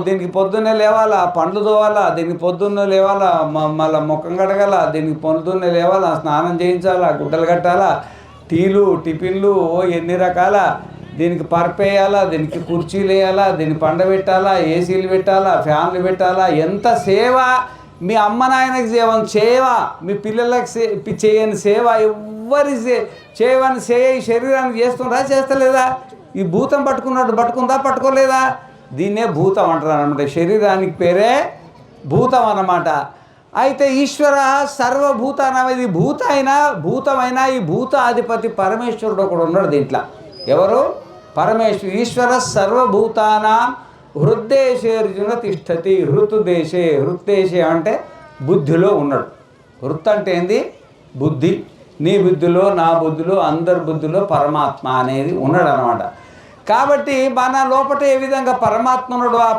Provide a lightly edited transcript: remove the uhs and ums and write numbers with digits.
దీనికి పొద్దున్నే లేవాలా, పండ్లు తోవాలా, దీనికి పొద్దున్నే లేవాలా, మళ్ళీ ముఖం కడగాల, దీనికి పొద్దున్నే లేవాలా, స్నానం చేయించాలా, గుడ్డలు కట్టాలా, టీలు టిఫిన్లు ఎన్ని రకాల, దీనికి పరపేయాలా, దీనికి కుర్చీలు వేయాలా, దీన్ని పండబెట్టాలా, ఏసీలు పెట్టాలా, ఫ్యాన్లు పెట్టాలా, ఎంత సేవ. మీ అమ్మ నాయనకి సేవ, మీ పిల్లలకి చేయని సేవ ఎవ్వరి చేయని శరీరానికి చేస్తలేదా? ఈ భూతం పట్టుకుందా పట్టుకోలేదా? దీన్నే భూతం అంటారు అనమాట. శరీరానికి పేరే భూతం అన్నమాట. అయితే ఈశ్వర సర్వభూతానం, ఇది భూతమైన ఈ భూతాధిపతి పరమేశ్వరుడు ఒకడు ఉన్నాడు దీంట్లో. ఎవరు? పరమేశ్వరు. ఈశ్వర సర్వభూతానాం హృద్దేశేర్జున తిష్టతి. హృద్దేశే అంటే బుద్ధిలో ఉన్నాడు. హృత్ అంటే ఏంది? బుద్ధి. నీ బుద్ధిలో, నా బుద్ధిలో, అందరి బుద్ధిలో పరమాత్మ అనేది ఉన్నాడు అనమాట. కాబట్టి మన లోపల ఏ విధంగా పరమాత్మ ఉన్నాడు, ఆ